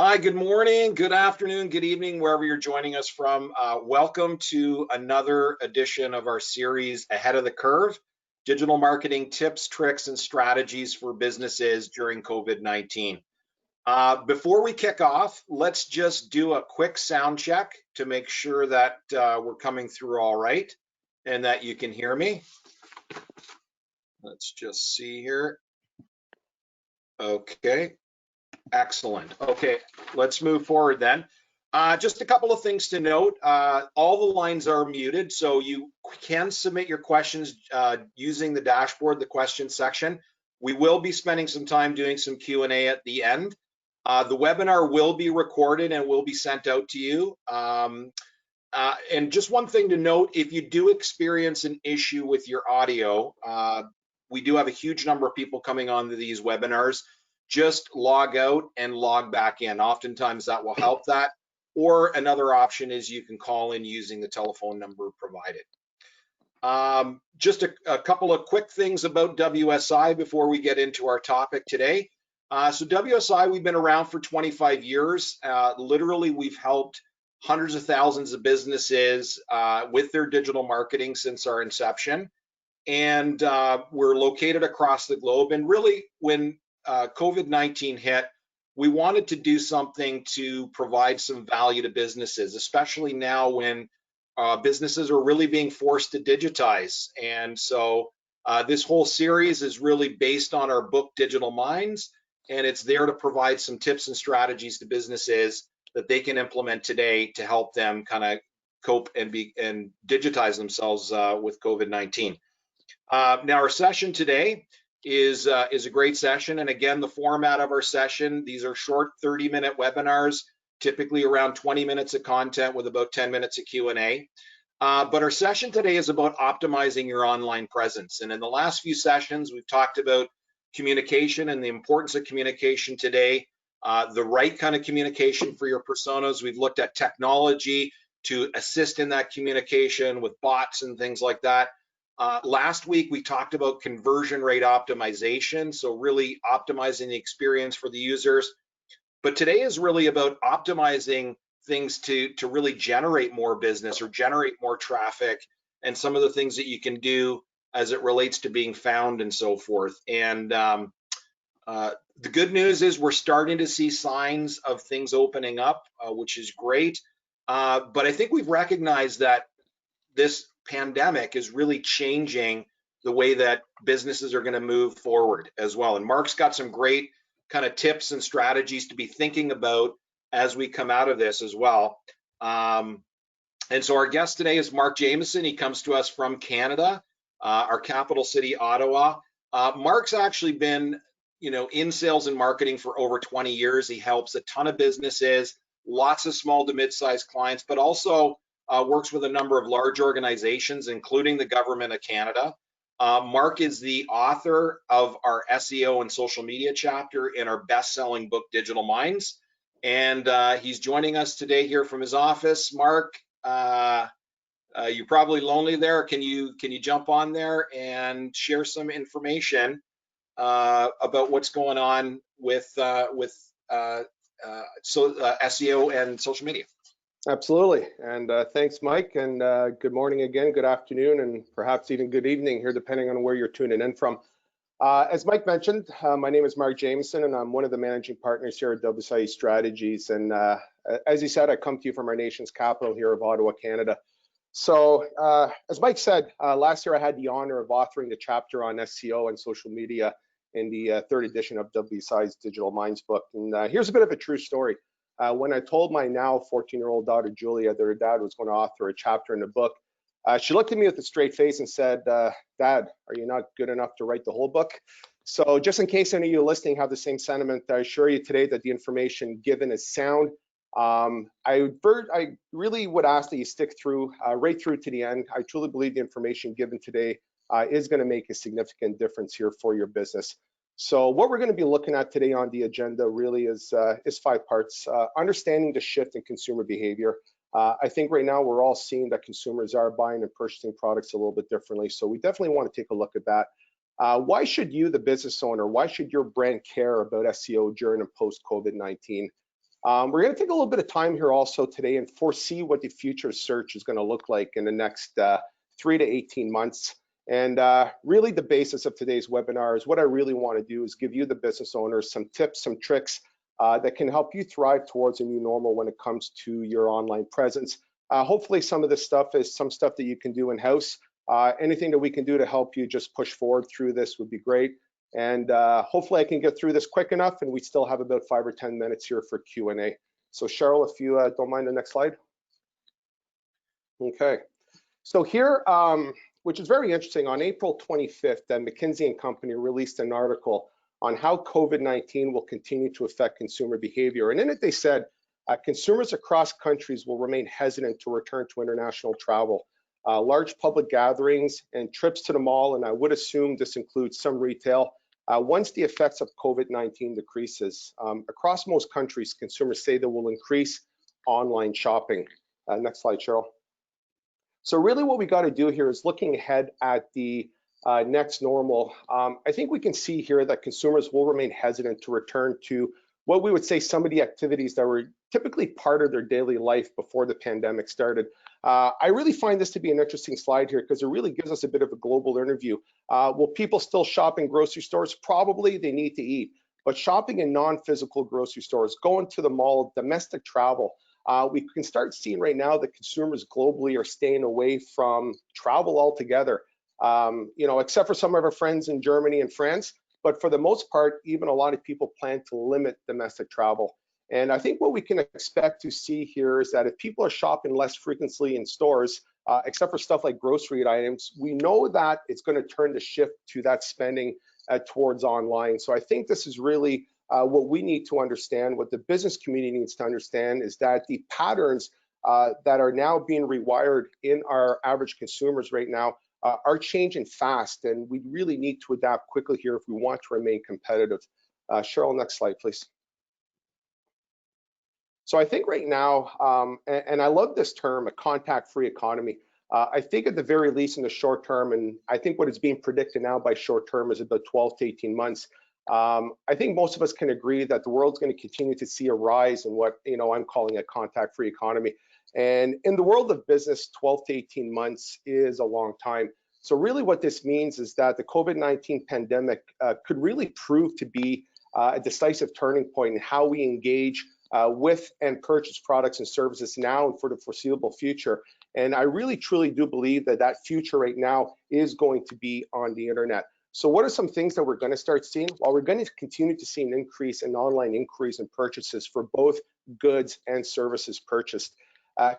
Hi, good morning, good afternoon, good evening, wherever you're joining us from. Welcome to another edition of our series, Ahead of the Curve, Digital Marketing Tips, Tricks, and Strategies for Businesses During COVID-19. Before we kick off, let's just do a quick sound check to make sure that we're coming through all right and that you can hear me. Let's just see here. Okay. Excellent. Okay, let's move forward then. Just a couple of things to note. All the lines are muted, so you can submit your questions using the dashboard, the questions section. We will be spending some time doing some Q&A at the end. The webinar will be recorded and will be sent out to you. And just one thing to note, if you do experience an issue with your audio, we do have a huge number of people coming on to these webinars. Just log out and log back in. Oftentimes that will help that. Or another option is you can call in using the telephone number provided. Just a couple of quick things about WSI before we get into our topic today. So WSI, we've been around for 25 years. Literally, we've helped hundreds of thousands of businesses with their digital marketing since our inception. And we're located across the globe. And really, when COVID-19 hit, we wanted to do something to provide some value to businesses, especially now when businesses are really being forced to digitize. And so this whole series is really based on our book, Digital Minds, and it's there to provide some tips and strategies to businesses that they can implement today to help them kind of cope and digitize themselves with COVID-19. Now, our session today is a great session. And again, the format of our session, these are short 30-minute webinars, typically around 20 minutes of content with about 10 minutes of Q&A. But our session today is about optimizing your online presence. And in the last few sessions, we've talked about communication and the importance of communication today, the right kind of communication for your personas. We've looked at technology to assist in that communication with bots and things like that. Last week, we talked about conversion rate optimization, so really optimizing the experience for the users. But today is really about optimizing things to really generate more business or generate more traffic, and some of the things that you can do as it relates to being found and so forth. And the good news is we're starting to see signs of things opening up, which is great. But I think we've recognized that this pandemic is really changing the way that businesses are going to move forward as well. And Mark's got some great kind of tips and strategies to be thinking about as we come out of this as well. And so our guest today is Mark Jameson. He comes to us from Canada, our capital city, Ottawa. Mark's actually been, in sales and marketing for over 20 years. He helps a ton of businesses, lots of small to mid-sized clients, but also works with a number of large organizations, including the Government of Canada. Mark is the author of our SEO and social media chapter in our best-selling book, Digital Minds. And he's joining us today here from his office. Mark, you're probably lonely there. Can you jump on there and share some information about what's going on with SEO and social media? Absolutely, and thanks, Mike, and good morning again, good afternoon, and perhaps even good evening here, depending on where you're tuning in from. As Mike mentioned, my name is Mark Jameson, and I'm one of the managing partners here at eStrategies. And as he said, I come to you from our nation's capital here of Ottawa, Canada. So as Mike said, last year I had the honor of authoring the chapter on SEO and social media in the third edition of WSI's Digital Minds book. And here's a bit of a true story. When I told my now 14-year-old daughter, Julia, that her dad was going to author a chapter in the book, she looked at me with a straight face and said, Dad, are you not good enough to write the whole book? So just in case any of you listening have the same sentiment, I assure you today that the information given is sound. I really would ask that you stick through, right through to the end. I truly believe the information given today is going to make a significant difference here for your business. So what we're going to be looking at today on the agenda really is 5 parts. Understanding the shift in consumer behavior. I think right now we're all seeing that consumers are buying and purchasing products a little bit differently. So we definitely want to take a look at that. Why should you, the business owner, why should your brand care about SEO during and post COVID-19? We're going to take a little bit of time here also today and foresee what the future of search is going to look like in the next 3 to 18 months. And really the basis of today's webinar is what I really want to do is give you, the business owners, some tips, some tricks that can help you thrive towards a new normal when it comes to your online presence. Hopefully some of this stuff is some stuff that you can do in-house. Anything that we can do to help you just push forward through this would be great. And hopefully I can get through this quick enough, and we still have about 5 or 10 minutes here for Q&A. So Cheryl, if you don't mind the next slide. Okay, so here, which is very interesting, on April 25th, McKinsey & Company released an article on how COVID-19 will continue to affect consumer behavior. And in it, they said consumers across countries will remain hesitant to return to international travel. Large public gatherings and trips to the mall, and I would assume this includes some retail, once the effects of COVID-19 decreases. Across most countries, consumers say they will increase online shopping. Next slide, Cheryl. So really what we got to do here is looking ahead at the next normal. I think we can see here that consumers will remain hesitant to return to what we would say some of the activities that were typically part of their daily life before the pandemic started. I really find this to be an interesting slide here because it really gives us a bit of a global interview. Will people still shop in grocery stores? Probably. They need to eat. But shopping in non-physical grocery stores, going to the mall, domestic travel, we can start seeing right now that consumers globally are staying away from travel altogether, except for some of our friends in Germany and France. But for the most part, even a lot of people plan to limit domestic travel. And I think what we can expect to see here is that if people are shopping less frequently in stores, except for stuff like grocery items, we know that it's going to turn the shift to that spending towards online. So I think this is really what we need to understand, what the business community needs to understand, is that the patterns that are now being rewired in our average consumers right now are changing fast, and we really need to adapt quickly here if we want to remain competitive. Cheryl, next slide, please. So I think right now, and I love this term, a contact-free economy. I think at the very least in the short term, and I think what is being predicted now by short term is about 12 to 18 months. I think most of us can agree that the world's going to continue to see a rise in what I'm calling a contact-free economy. And in the world of business, 12 to 18 months is a long time. So really what this means is that the COVID-19 pandemic could really prove to be a decisive turning point in how we engage with and purchase products and services now and for the foreseeable future. And I really truly do believe that that future right now is going to be on the internet. So what are some things that we're going to start seeing? Well, we're going to continue to see an increase in online inquiries and purchases for both goods and services purchased.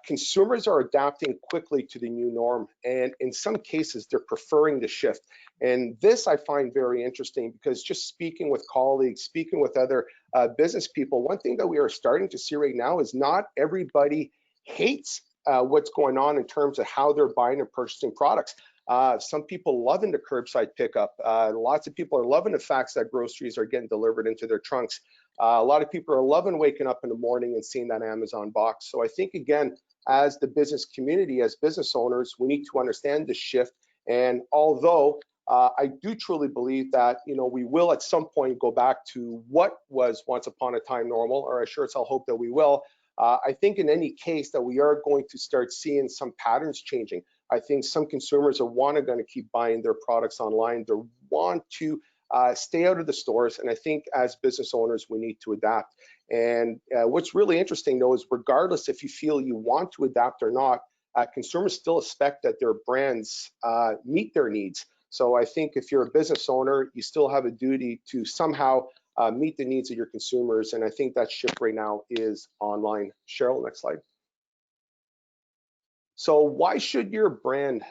Consumers are adapting quickly to the new norm, and in some cases, they're preferring the shift. And this I find very interesting because just speaking with colleagues, speaking with other business people, one thing that we are starting to see right now is not everybody hates what's going on in terms of how they're buying and purchasing products. Some people loving the curbside pickup. Lots of people are loving the fact that groceries are getting delivered into their trunks. A lot of people are loving waking up in the morning and seeing that Amazon box. So I think, again, as the business community, as business owners, we need to understand the shift. And although I do truly believe that, we will at some point go back to what was once upon a time normal, or I sure as hell hope that we will. I think in any case that we are going to start seeing some patterns changing. I think some consumers are going to keep buying their products online. They want to stay out of the stores. And I think as business owners, we need to adapt. And what's really interesting though is regardless if you feel you want to adapt or not, consumers still expect that their brands meet their needs. So I think if you're a business owner, you still have a duty to somehow meet the needs of your consumers. And I think that shift right now is online. Cheryl, next slide. So why should your brand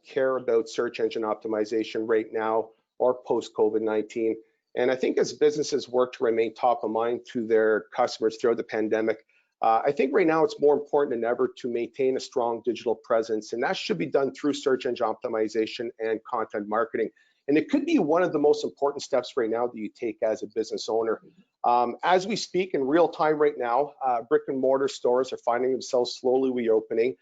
care about search engine optimization right now or post-COVID-19? And I think as businesses work to remain top of mind to their customers throughout the pandemic, I think right now it's more important than ever to maintain a strong digital presence, and that should be done through search engine optimization and content marketing. And it could be one of the most important steps right now that you take as a business owner. As we speak in real time right now, brick and mortar stores are finding themselves slowly reopening.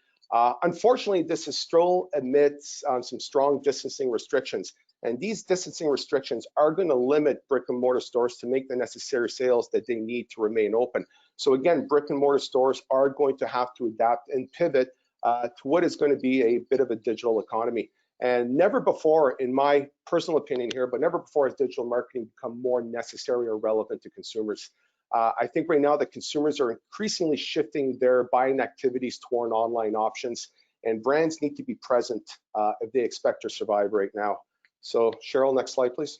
Unfortunately, this is still amidst some strong distancing restrictions. And these distancing restrictions are going to limit brick and mortar stores to make the necessary sales that they need to remain open. So again, brick and mortar stores are going to have to adapt and pivot to what is going to be a bit of a digital economy. And never before, in my personal opinion here, but never before has digital marketing become more necessary or relevant to consumers. I think right now that consumers are increasingly shifting their buying activities toward online options, and brands need to be present if they expect to survive right now. So Cheryl, next slide, please.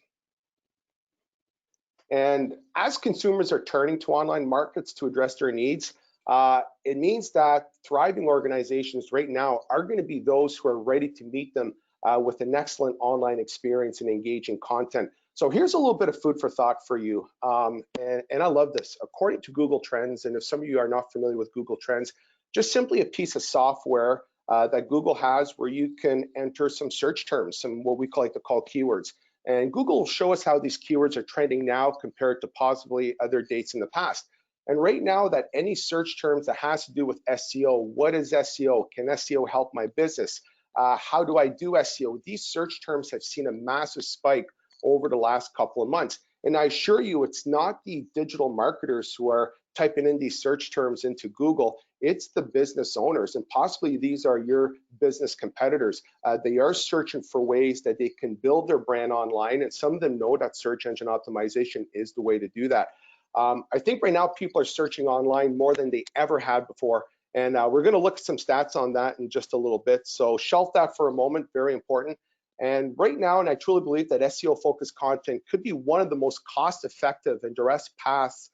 And as consumers are turning to online markets to address their needs, it means that thriving organizations right now are going to be those who are ready to meet them with an excellent online experience and engaging content. So here's a little bit of food for thought for you. And I love this. According to Google Trends, and if some of you are not familiar with Google Trends, just simply a piece of software that Google has where you can enter some search terms, some what we like to call keywords. And Google will show us how these keywords are trending now compared to possibly other dates in the past. And right now that any search terms that has to do with SEO, what is SEO? Can SEO help my business? How do I do SEO? These search terms have seen a massive spike over the last couple of months. And I assure you, it's not the digital marketers who are typing in these search terms into Google, it's the business owners, and possibly these are your business competitors. They are searching for ways that they can build their brand online, and some of them know that search engine optimization is the way to do that. I think right now people are searching online more than they ever had before, and we're going to look at some stats on that in just a little bit. So shelf that for a moment, very important. And right now, and I truly believe that SEO-focused content could be one of the most cost-effective and direct paths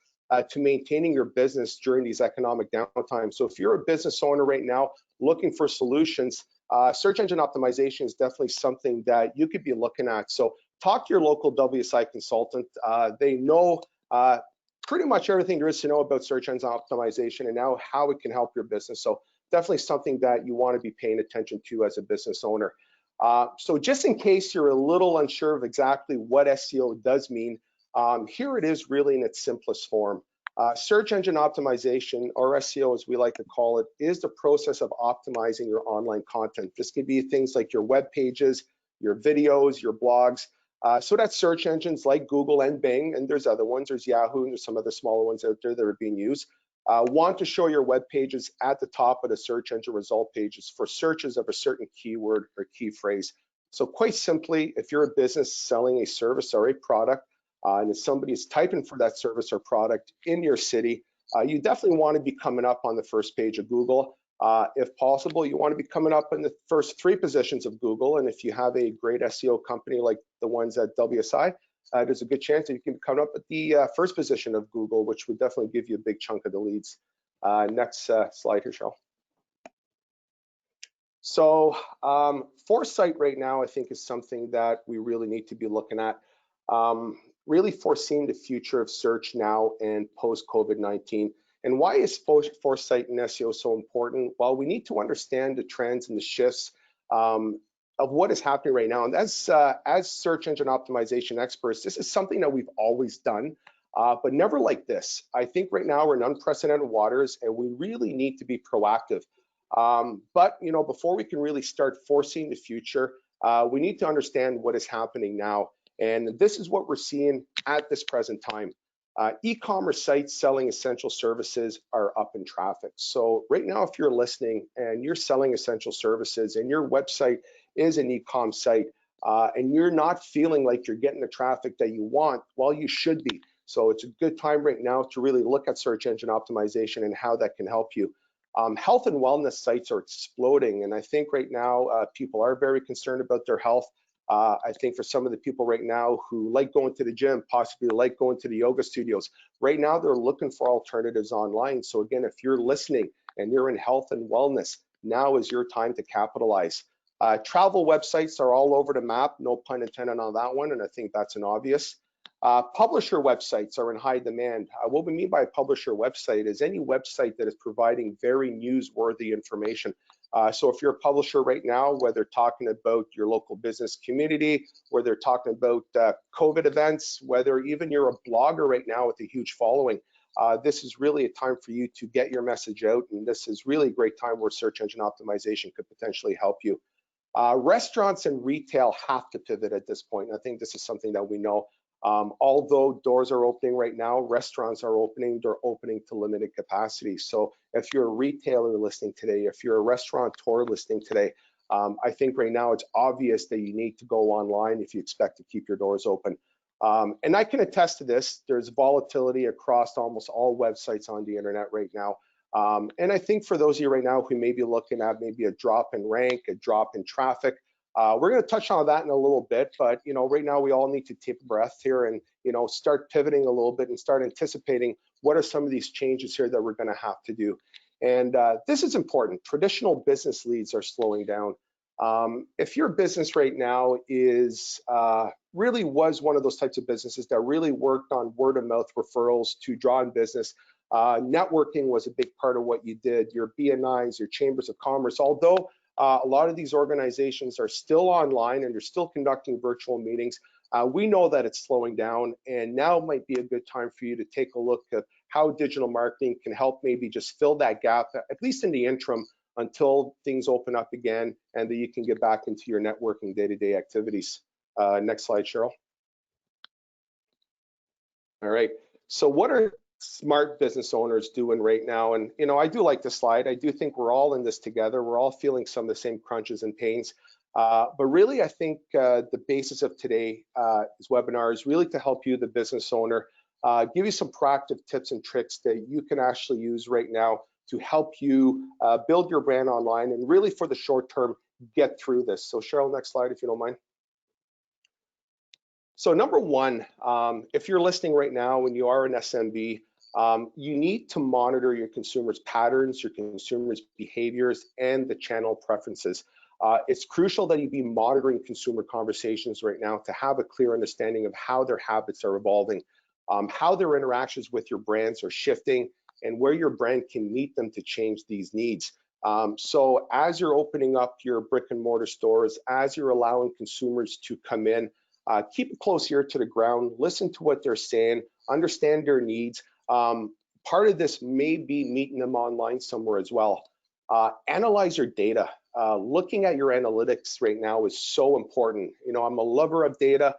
to maintaining your business during these economic downtimes. So if you're a business owner right now looking for solutions, search engine optimization is definitely something that you could be looking at. So talk to your local WSI consultant. They know pretty much everything there is to know about search engine optimization and now how it can help your business. So definitely something that you want to be paying attention to as a business owner. So just in case you're a little unsure of exactly what SEO does mean, here it is really in its simplest form. Search engine optimization, or SEO as we like to call it, is the process of optimizing your online content. This could be things like your web pages, your videos, your blogs, so that search engines like Google and Bing, and there's other ones, there's Yahoo, and there's some other smaller ones out there that are being used, want to show your web pages at the top of the search engine result pages for searches of a certain keyword or key phrase. So quite simply, if you're a business selling a service or a product, and if somebody is typing for that service or product in your city, you definitely want to be coming up on the first page of Google. If possible, you want to be coming up in the first 3 positions of Google. And if you have a great SEO company like the ones at WSI, there's a good chance that you can come up at the first position of Google, which would definitely give you a big chunk of the leads. Next slide here, Cheryl. So foresight right now, I think, is something that we really need to be looking at. Really foreseeing the future of search now and post COVID-19. And why is foresight in SEO so important? Well, we need to understand the trends and the shifts of what is happening right now. And as search engine optimization experts, this is something that we've always done, but never like this. I think right now we're in unprecedented waters, and we really need to be proactive. But you know, before we can really start foreseeing the future, we need to understand what is happening now. And this is what we're seeing at this present time. E-commerce sites selling essential services are up in traffic. So right now, if you're listening and you're selling essential services and your website is an e-com site and you're not feeling like you're getting the traffic that you want, well, you should be. So it's a good time right now to really look at search engine optimization and how that can help you. Health and wellness sites are exploding. And I think right now people are very concerned about their health. I think for some of the people right now who like going to the gym, possibly like going to the yoga studios, right now they're looking for alternatives online. So again, if you're listening and you're in health and wellness, now is your time to capitalize. Travel websites are all over the map, no pun intended on that one, and I think that's an obvious. Publisher websites are in high demand. What we mean by a publisher website is any website that is providing very newsworthy information. So if you're a publisher right now, whether talking about your local business community, whether they're talking about COVID events, whether even you're a blogger right now with a huge following, this is really a time for you to get your message out. And this is really a great time where search engine optimization could potentially help you. Restaurants and retail have to pivot at this point. I think this is something that we know. Although doors are opening right now, restaurants are opening, they're opening to limited capacity. So if you're a retailer listening today, if you're a restaurateur listening today, I think right now it's obvious that you need to go online if you expect to keep your doors open. And I can attest to this. There's volatility across almost all websites on the internet right now. And I think for those of you right now who may be looking at maybe a drop in rank, a drop in traffic, we're going to touch on that in a little bit, but right now we all need to take a breath here and start pivoting a little bit and start anticipating what are some of these changes here that we're going to have to do. And this is important. Traditional business leads are slowing down. If your business right now is really was one of those types of businesses that really worked on word of mouth referrals to draw in business, networking was a big part of what you did. Your BNIs, your chambers of commerce, although a lot of these organizations are still online and they're still conducting virtual meetings, we know that it's slowing down, and now might be a good time for you to take a look at how digital marketing can help maybe just fill that gap, at least in the interim, until things open up again and that you can get back into your networking day-to-day activities. Next slide, Cheryl. All right, so what are smart business owners doing right now? And I do like this slide. I do think we're all in this together. We're all feeling some of the same crunches and pains. But really, I think the basis of today's webinar is really to help you, the business owner, give you some proactive tips and tricks that you can actually use right now to help you build your brand online and really for the short term get through this. So Cheryl, next slide if you don't mind. So number one, if you're listening right now and you are an SMB, you need to monitor your consumers' patterns, your consumers' behaviors, and the channel preferences. It's crucial that you be monitoring consumer conversations right now to have a clear understanding of how their habits are evolving, how their interactions with your brands are shifting, and where your brand can meet them to change these needs. So as you're opening up your brick and mortar stores, as you're allowing consumers to come in, keep a close ear to the ground, listen to what they're saying, understand their needs. Part of this may be meeting them online somewhere as well. Analyze your data. Looking at your analytics right now is so important. I'm a lover of data.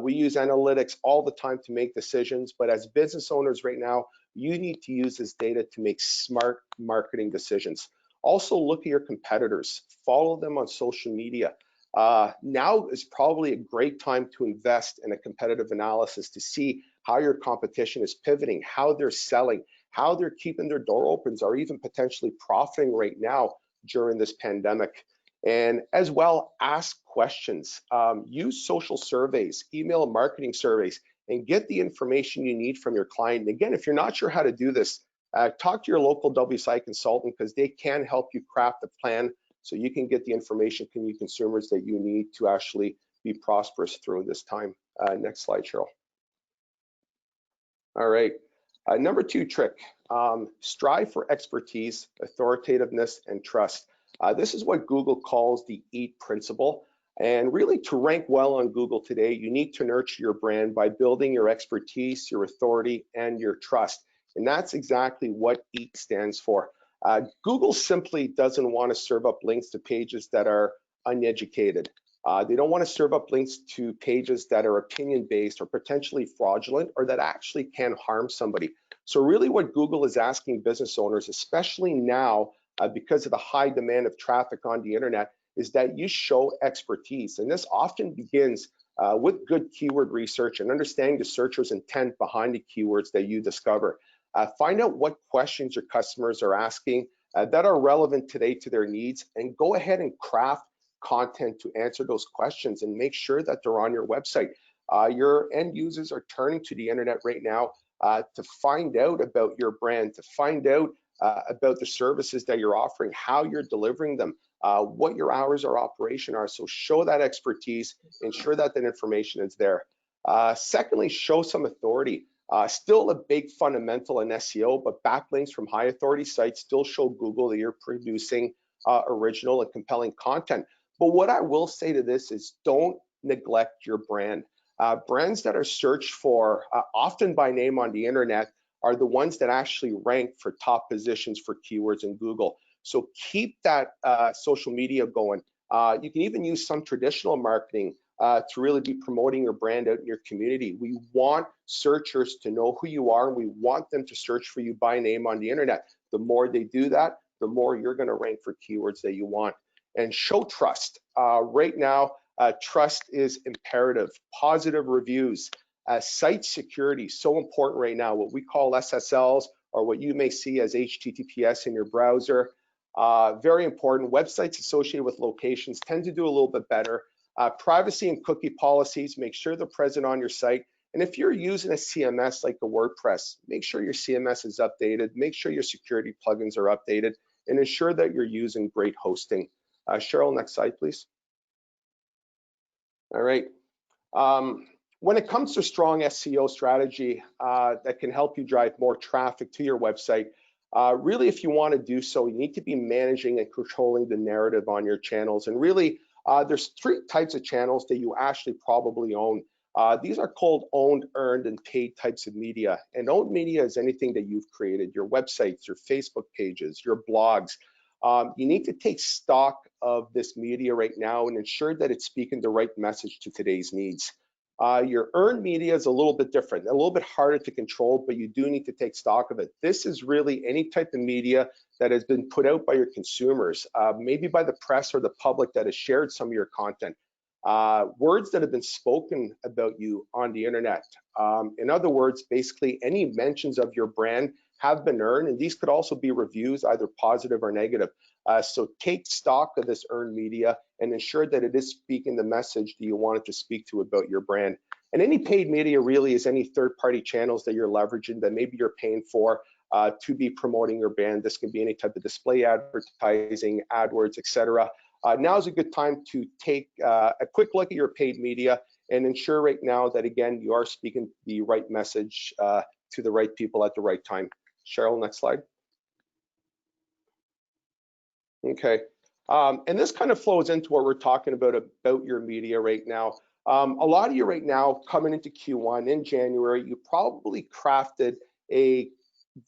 We use analytics all the time to make decisions, but as business owners right now, you need to use this data to make smart marketing decisions. Also look at your competitors, follow them on social media. Now is probably a great time to invest in a competitive analysis to see how your competition is pivoting, how they're selling, how they're keeping their door opens, or even potentially profiting right now during this pandemic. And as well, ask questions, use social surveys, email marketing surveys, and get the information you need from your client. And again, if you're not sure how to do this, talk to your local WSI consultant because they can help you craft a plan so you can get the information from your consumers that you need to actually be prosperous through this time. Next slide, Cheryl. All right, number two trick, strive for expertise, authoritativeness, and trust. This is what Google calls the EAT principle. And really to rank well on Google today, you need to nurture your brand by building your expertise, your authority, and your trust. And that's exactly what EAT stands for. Google simply doesn't want to serve up links to pages that are uneducated. They don't want to serve up links to pages that are opinion-based or potentially fraudulent or that actually can harm somebody. So really what Google is asking business owners, especially now because of the high demand of traffic on the internet, is that you show expertise. And this often begins with good keyword research and understanding the searcher's intent behind the keywords that you discover. Find out what questions your customers are asking that are relevant today to their needs, and go ahead and craft content to answer those questions and make sure that they're on your website. Your end users are turning to the internet right now to find out about your brand, to find out about the services that you're offering, how you're delivering them, what your hours of operation are. So show that expertise, ensure that that information is there. Secondly, show some authority. Still a big fundamental in SEO, but backlinks from high authority sites still show Google that you're producing original and compelling content. But what I will say to this is don't neglect your brand. Brands that are searched for often by name on the internet are the ones that actually rank for top positions for keywords in Google. So keep that social media going. You can even use some traditional marketing to really be promoting your brand out in your community. We want searchers to know who you are, and we want them to search for you by name on the internet. The more they do that, the more you're going to rank for keywords that you want. And show trust. Right now, trust is imperative. Positive reviews, site security, so important right now. What we call SSLs, or what you may see as HTTPS in your browser, very important. Websites associated with locations tend to do a little bit better. Privacy and cookie policies, make sure they're present on your site. And if you're using a CMS like the WordPress, make sure your CMS is updated, make sure your security plugins are updated, and ensure that you're using great hosting. Cheryl, next slide, please. All right. When it comes to strong SEO strategy that can help you drive more traffic to your website, really, if you want to do so, you need to be managing and controlling the narrative on your channels. And really, there's 3 types of channels that you actually probably own. These are called owned, earned, and paid types of media. And owned media is anything that you've created, your websites, your Facebook pages, your blogs. You need to take stock of this media right now and ensure that it's speaking the right message to today's needs. Your earned media is a little bit different, a little bit harder to control, but you do need to take stock of it. This is really any type of media that has been put out by your consumers, maybe by the press or the public that has shared some of your content. Words that have been spoken about you on the internet. In other words, basically any mentions of your brand have been earned, and these could also be reviews, either positive or negative. So take stock of this earned media and ensure that it is speaking the message that you want it to speak to about your brand. And any paid media really is any third-party channels that you're leveraging that maybe you're paying for to be promoting your brand. This can be any type of display advertising, AdWords, etc. Now is a good time to take a quick look at your paid media and ensure right now that, again, you are speaking the right message to the right people at the right time. Cheryl, next slide. Okay, and this kind of flows into what we're talking about your media right now. A lot of you right now coming into Q1 in January, you probably crafted a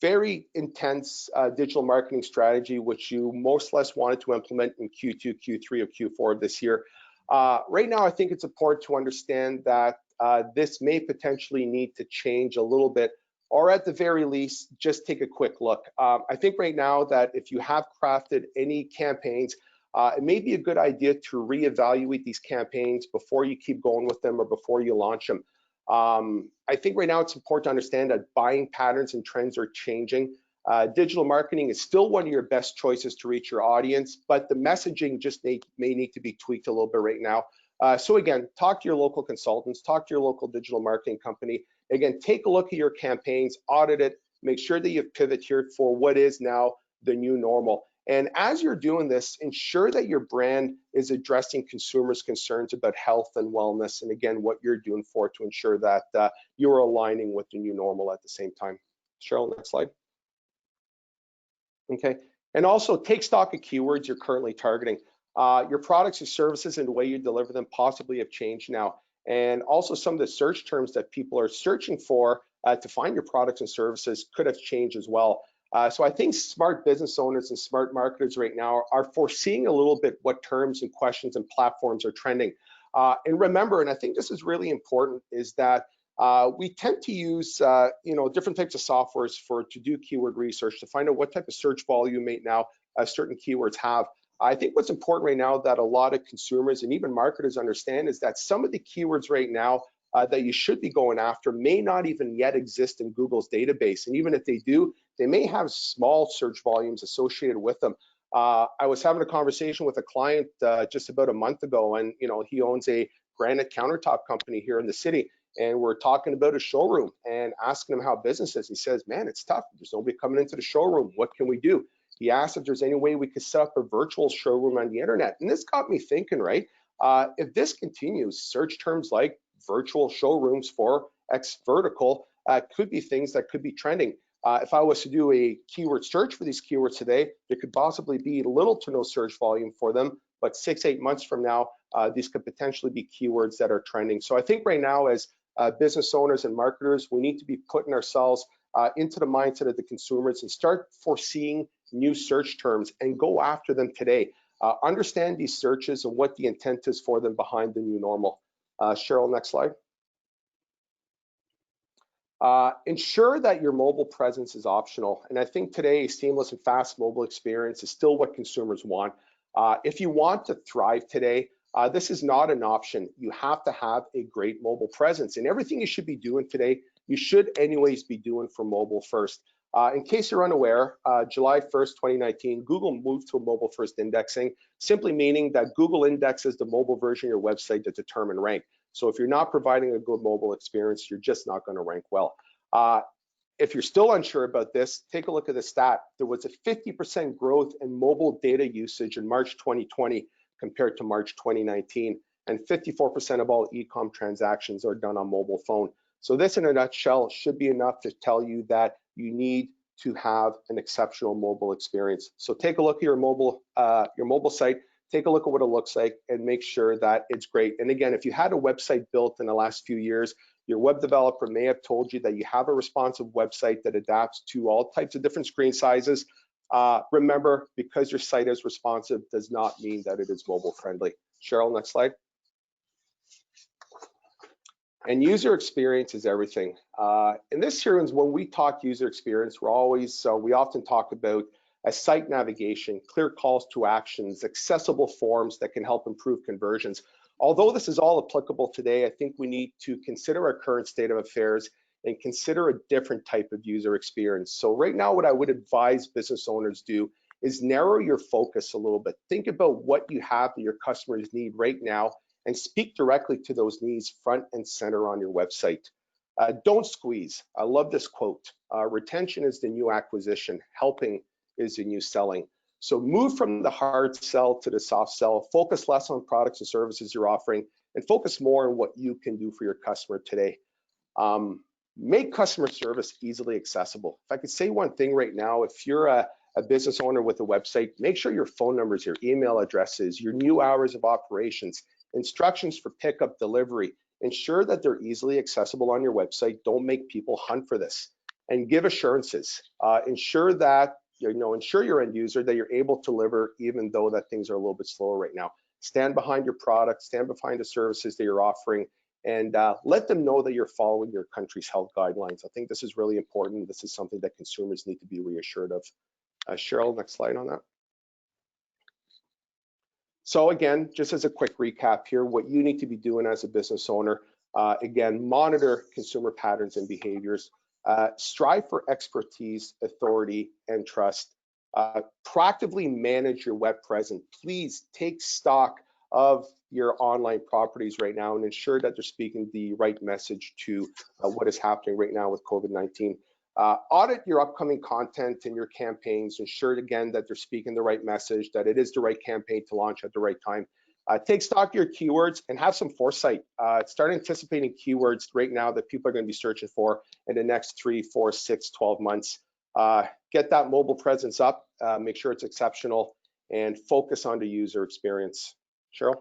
very intense digital marketing strategy, which you most or less wanted to implement in Q2, Q3, or Q4 of this year. Right now, I think it's important to understand that this may potentially need to change a little bit, or at the very least, just take a quick look. I think right now that if you have crafted any campaigns, it may be a good idea to reevaluate these campaigns before you keep going with them or before you launch them. I think right now it's important to understand that buying patterns and trends are changing. Digital marketing is still one of your best choices to reach your audience, but the messaging just may need to be tweaked a little bit right now. So again, talk to your local consultants, talk to your local digital marketing company. Again, take a look at your campaigns, audit it, make sure that you've pivoted for what is now the new normal. And as you're doing this, ensure that your brand is addressing consumers' concerns about health and wellness, and again, what you're doing for it to ensure that you're aligning with the new normal at the same time. Cheryl, next slide. Okay, and also take stock of keywords you're currently targeting. Your products and services and the way you deliver them possibly have changed now. And also some of the search terms that people are searching for to find your products and services could have changed as well. So I think smart business owners and smart marketers right now are foreseeing a little bit what terms and questions and platforms are trending. And remember, and I think this is really important, is that we tend to use different types of softwares to do keyword research to find out what type of search volume now certain keywords have. I think what's important right now that a lot of consumers and even marketers understand is that some of the keywords right now that you should be going after may not even yet exist in Google's database. And even if they do, they may have small search volumes associated with them. I was having a conversation with a client just about a month ago, and he owns a granite countertop company here in the city. And we're talking about a showroom and asking him how business is. He says, man, it's tough. There's nobody coming into the showroom. What can we do? He asked if there's any way we could set up a virtual showroom on the internet. And this got me thinking, right? If this continues, search terms like virtual showrooms for X vertical could be things that could be trending. If I was to do a keyword search for these keywords today, there could possibly be little to no search volume for them. But 6-8 months from now, these could potentially be keywords that are trending. So I think right now, as business owners and marketers, we need to be putting ourselves into the mindset of the consumers and start foreseeing new search terms and go after them today. Understand these searches and what the intent is for them behind the new normal. Cheryl, next slide. Ensure that your mobile presence is optional. And I think today a seamless and fast mobile experience is still what consumers want. If you want to thrive today, this is not an option. You have to have a great mobile presence. And everything you should be doing today, you should anyways be doing for mobile first. In case you're unaware, July 1st, 2019, Google moved to a mobile first indexing, simply meaning that Google indexes the mobile version of your website to determine rank. So if you're not providing a good mobile experience, you're just not going to rank well. If you're still unsure about this, take a look at the stat. There was a 50% growth in mobile data usage in March 2020 compared to March 2019, and 54% of all e-com transactions are done on mobile phone. So this in a nutshell should be enough to tell you that you need to have an exceptional mobile experience. So take a look at your mobile site, take a look at what it looks like, and make sure that it's great. And again, if you had a website built in the last few years, your web developer may have told you that you have a responsive website that adapts to all types of different screen sizes. Remember, because your site is responsive does not mean that it is mobile friendly. Cheryl, next slide. And user experience is everything. In this series, when we talk user experience, we often talk about a site navigation, clear calls to actions, accessible forms that can help improve conversions. Although this is all applicable today, I think we need to consider our current state of affairs and consider a different type of user experience. So right now, what I would advise business owners do is narrow your focus a little bit. Think about what you have that your customers need right now and speak directly to those needs front and center on your website. Don't squeeze. I love this quote. Retention is the new acquisition. Helping is the new selling. So move from the hard sell to the soft sell. Focus less on products and services you're offering and focus more on what you can do for your customer today. Make customer service easily accessible. If I could say one thing right now, if you're a business owner with a website, make sure your phone numbers, your email addresses, your new hours of operations, instructions for pickup, delivery, ensure that they're easily accessible on your website. Don't make people hunt for this, and give assurances. Ensure that ensure your end user that you're able to deliver even though that things are a little bit slower right now. Stand behind your product, stand behind the services that you're offering, and let them know that you're following your country's health guidelines. I think this is really important. This is something that consumers need to be reassured of. Cheryl, next slide on that. So again, just as a quick recap here, what you need to be doing as a business owner, again, monitor consumer patterns and behaviors, strive for expertise, authority, and trust. Proactively manage your web presence. Please take stock of your online properties right now and ensure that they're speaking the right message to what is happening right now with COVID-19. Audit your upcoming content and your campaigns. Ensure again that they're speaking the right message, that it is the right campaign to launch at the right time. Take stock of your keywords and have some foresight. Start anticipating keywords right now that people are going to be searching for in the next 3, 4, 6, 12 months. Get that mobile presence up, make sure it's exceptional, and focus on the user experience. Cheryl?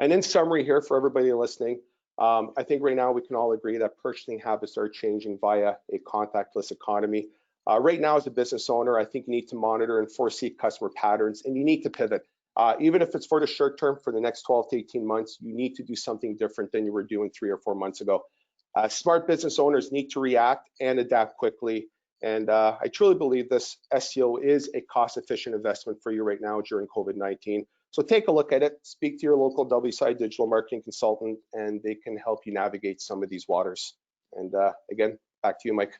And in summary here for everybody listening, I think right now we can all agree that purchasing habits are changing via a contactless economy. Right now as a business owner, I think you need to monitor and foresee customer patterns, and you need to pivot. Even if it's for the short term, for the next 12 to 18 months, you need to do something different than you were doing 3 or 4 months ago. Smart business owners need to react and adapt quickly. And I truly believe this SEO is a cost-efficient investment for you right now during COVID-19. So take a look at it, speak to your local WSI digital marketing consultant, and they can help you navigate some of these waters. And again, back to you, Mike.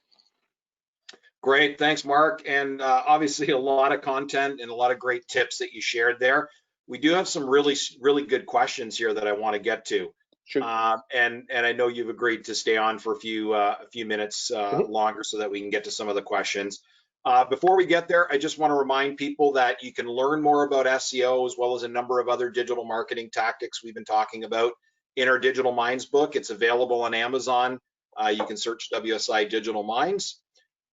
Great, thanks, Mark. And obviously a lot of content and a lot of great tips that you shared there. We do have some really good questions here that I want to get to. Sure. And I know you've agreed to stay on for a few minutes longer so that we can get to some of the questions. Before we get there, I just want to remind people that you can learn more about SEO as well as a number of other digital marketing tactics we've been talking about in our Digital Minds book. It's available on Amazon. You can search WSI Digital Minds.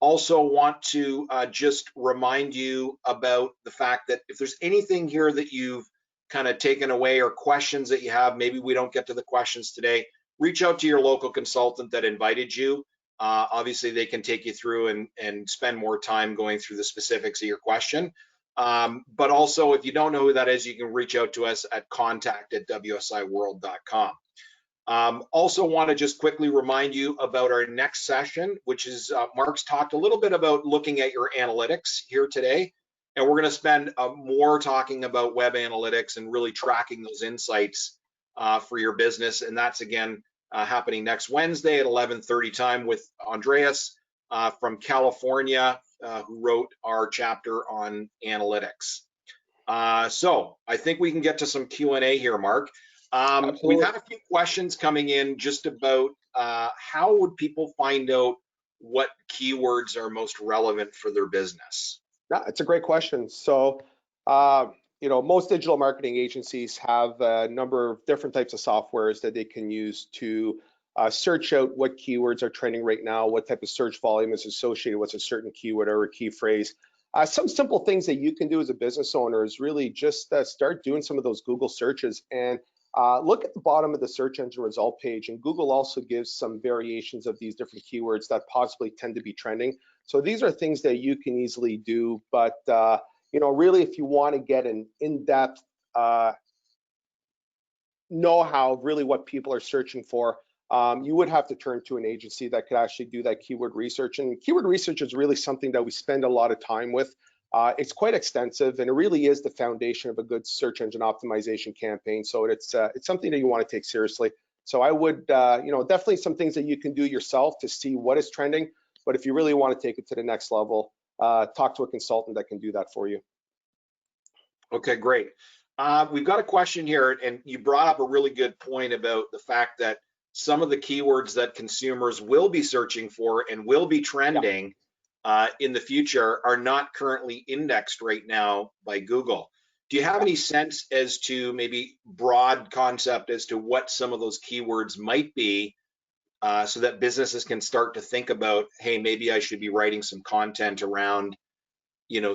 Also want to just remind you about the fact that if there's anything here that you've kind of taken away or questions that you have, maybe we don't get to the questions today, reach out to your local consultant that invited you. Obviously, they can take you through and spend more time going through the specifics of your question. But also, if you don't know who that is, you can reach out to us at contact@wsiworld.com. Also want to just quickly remind you about our next session, which is Mark's talked a little bit about looking at your analytics here today. And we're going to spend more talking about web analytics and really tracking those insights for your business. And that's again happening next Wednesday at 11:30 time with Andreas from California, who wrote our chapter on analytics. So I think we can get to some Q&A here, Mark. We've had a few questions coming in just about how would people find out what keywords are most relevant for their business? Yeah, it's a great question. So, most digital marketing agencies have a number of different types of softwares that they can use to search out what keywords are trending right now, what type of search volume is associated with a certain keyword or a key phrase. Some simple things that you can do as a business owner is really just start doing some of those Google searches and look at the bottom of the search engine result page. And Google also gives some variations of these different keywords that possibly tend to be trending. So these are things that you can easily do. But, really, if you want to get an in-depth know-how of really what people are searching for, you would have to turn to an agency that could actually do that keyword research. And keyword research is really something that we spend a lot of time with. It's quite extensive, and it really is the foundation of a good search engine optimization campaign. So it's something that you want to take seriously. So I would, definitely some things that you can do yourself to see what is trending. But if you really want to take it to the next level, talk to a consultant that can do that for you. Okay, great. We've got a question here, and you brought up a really good point about the fact that some of the keywords that consumers will be searching for and will be trending in the future are not currently indexed right now by Google. Do you have any sense as to maybe broad concept as to what some of those keywords might be so that businesses can start to think about, hey, maybe I should be writing some content around,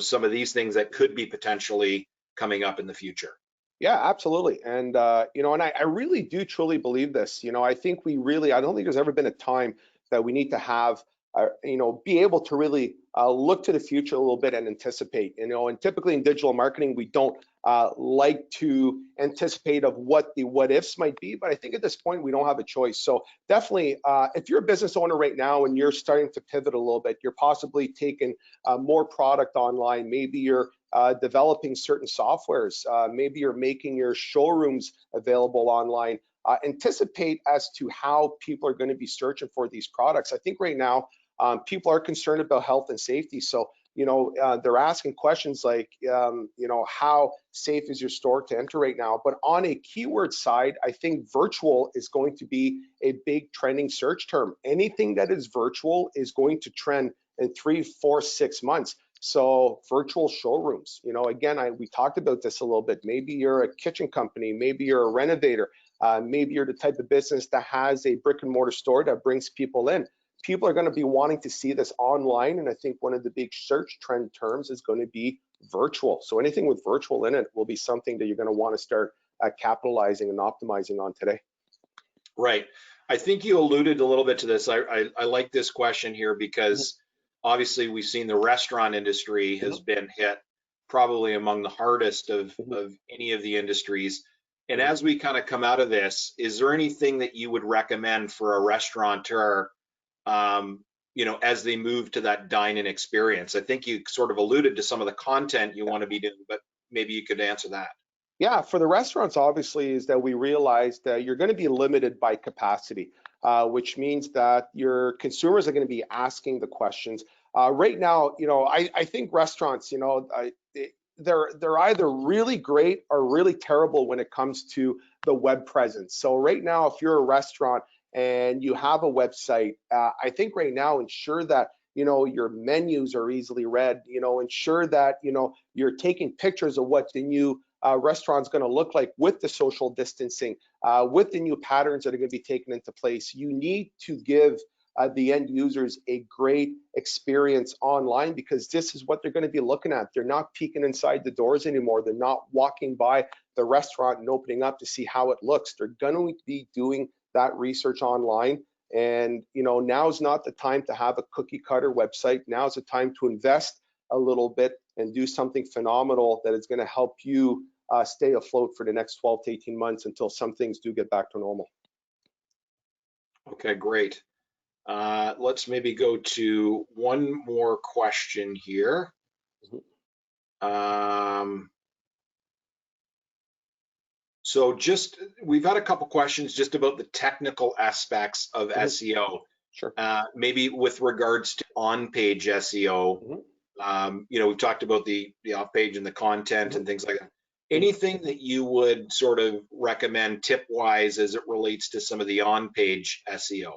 some of these things that could be potentially coming up in the future? Yeah, absolutely. And, and I really do truly believe this. I think I don't think there's ever been a time that we need to have, be able to really look to the future a little bit and anticipate, and typically in digital marketing, we don't like to anticipate of what the what ifs might be, but I think at this point, we don't have a choice. So definitely, if you're a business owner right now and you're starting to pivot a little bit, you're possibly taking more product online, maybe you're developing certain softwares, maybe you're making your showrooms available online, anticipate as to how people are going to be searching for these products. I think right now, people are concerned about health and safety. So, they're asking questions like, how safe is your store to enter right now? But on a keyword side, I think virtual is going to be a big trending search term. Anything that is virtual is going to trend in 3, 4, 6 months. So virtual showrooms, again, we talked about this a little bit. Maybe you're a kitchen company, maybe you're a renovator, maybe you're the type of business that has a brick and mortar store that brings people in. People are going to be wanting to see this online, and I think one of the big search trend terms is going to be virtual. So anything with virtual in it will be something that you're going to want to start capitalizing and optimizing on today. Right. I think you alluded a little bit to this. I like this question here because obviously we've seen the restaurant industry has been hit probably among the hardest of any of the industries. And as we kind of come out of this, is there anything that you would recommend for a restaurateur, as they move to that dine-in experience? I think you sort of alluded to some of the content you want to be doing, but maybe you could answer that. Yeah, for the restaurants, obviously, is that we realized that you're going to be limited by capacity, which means that your consumers are going to be asking the questions. Right now, I think restaurants, they're either really great or really terrible when it comes to the web presence. So right now, if you're a restaurant and you have a website, I think right now, ensure that your menus are easily read, ensure that you're taking pictures of what the new restaurant's going to look like with the social distancing, with the new patterns that are going to be taken into place. You need to give the end users a great experience online, because this is what they're going to be looking at. They're not peeking inside the doors anymore. They're not walking by the restaurant and opening up to see how it looks. They're going to be doing that research online. And now's not the time to have a cookie cutter website. Now's the time to invest a little bit and do something phenomenal that is going to help you stay afloat for the next 12 to 18 months until some things do get back to normal. Okay, great. Let's maybe go to one more question here. So we've had a couple questions just about the technical aspects of SEO. Sure. Maybe with regards to on-page SEO. We've talked about the off-page and the content and things like that. Anything that you would sort of recommend tip-wise as it relates to some of the on-page SEO?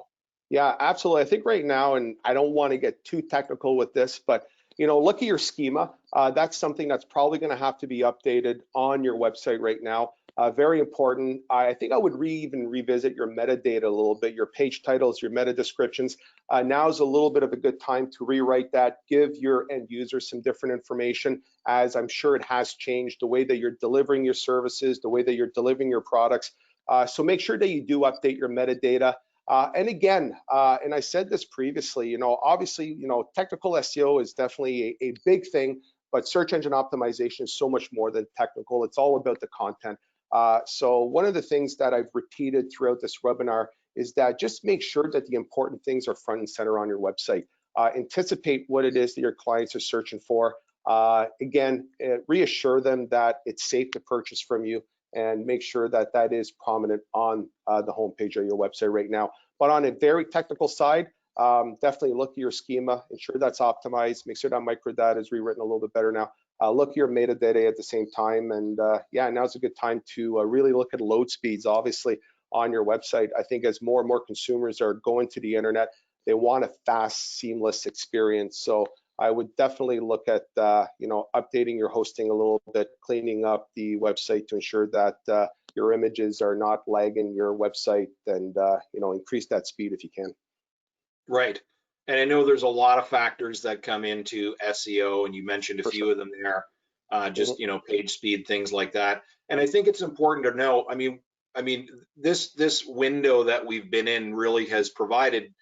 Yeah, absolutely. I think right now, and I don't want to get too technical with this, but look at your schema. That's something that's probably going to have to be updated on your website right now. Very important. I think I would even revisit your metadata a little bit, your page titles, your meta descriptions. Now is a little bit of a good time to rewrite that, give your end user some different information, as I'm sure it has changed the way that you're delivering your services, the way that you're delivering your products. So make sure that you do update your metadata. And again, and I said this previously, obviously, technical SEO is definitely a big thing, but search engine optimization is so much more than technical. It's all about the content. So one of the things that I've repeated throughout this webinar is that just make sure that the important things are front and center on your website. Anticipate what it is that your clients are searching for. Again, reassure them that it's safe to purchase from you, and make sure that that is prominent on the homepage of your website right now. But on a very technical side, definitely look at your schema, ensure that's optimized, make sure that microdata is rewritten a little bit better now. Look at your metadata at the same time, and yeah, now's a good time to really look at load speeds, obviously, on your website. I think as more and more consumers are going to the internet, they want a fast, seamless experience. So I would definitely look at updating your hosting a little bit, cleaning up the website to ensure that your images are not lagging your website, and increase that speed if you can. Right. And I know there's a lot of factors that come into SEO, and you mentioned a few of them there. Page speed, things like that. And I think it's important to know. I mean, this window that we've been in really has provided,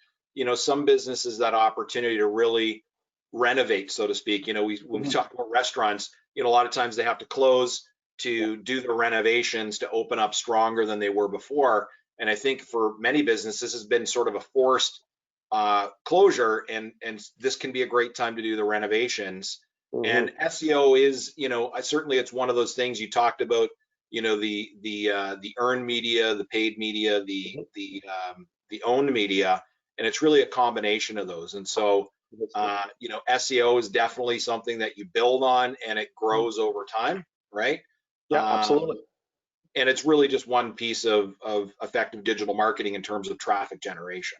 some businesses that opportunity to really renovate, so to speak. When we talk about restaurants, a lot of times they have to close to do the renovations to open up stronger than they were before. And I think for many businesses, this has been sort of a forced closure, and this can be a great time to do the renovations. And SEO is, certainly it's one of those things you talked about, the earned media, the paid media, the owned media, and it's really a combination of those. And so SEO is definitely something that you build on, and it grows over time, right? Yeah, absolutely. And it's really just one piece of effective digital marketing in terms of traffic generation.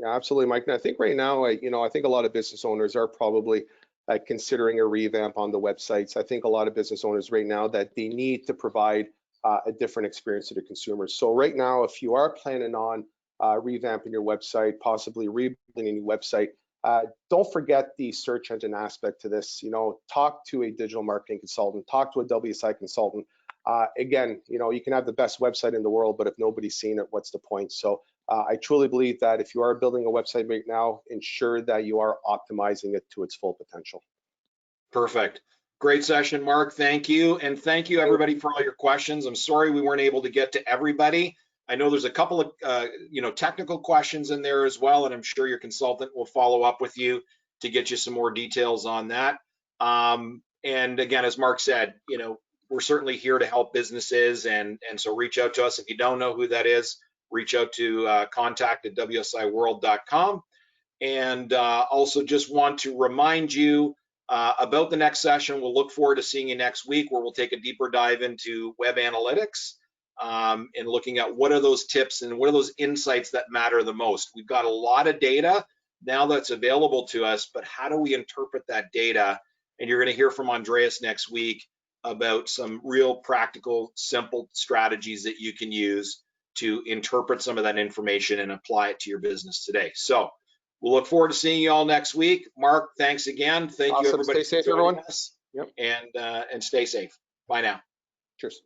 Yeah, absolutely, Mike. And I think right now, I think a lot of business owners are probably considering a revamp on the websites. I think a lot of business owners right now that they need to provide a different experience to the consumers. So right now, if you are planning on revamping your website, possibly rebuilding a new website, don't forget the search engine aspect to this. Talk to a digital marketing consultant, talk to a WSI consultant. Again, you can have the best website in the world, but if nobody's seen it, what's the point? So I truly believe that if you are building a website right now, ensure that you are optimizing it to its full potential. Perfect. Great session, Mark. Thank you. And thank you, everybody, for all your questions. I'm sorry we weren't able to get to everybody. I know there's a couple of technical questions in there as well, and I'm sure your consultant will follow up with you to get you some more details on that. And again, as Mark said, we're certainly here to help businesses, and so reach out to us. If you don't know who that is, reach out to contact@wsiworld.com. And also just want to remind you about the next session. We'll look forward to seeing you next week, where we'll take a deeper dive into web analytics and looking at what are those tips and what are those insights that matter the most. We've got a lot of data now that's available to us, but how do we interpret that data? And you're going to hear from Andreas next week about some real practical, simple strategies that you can use to interpret some of that information and apply it to your business today. So we'll look forward to seeing you all next week. Mark, thanks again. Thank you, everybody. Stay safe, everyone. Yep. And stay safe. Bye now. Cheers.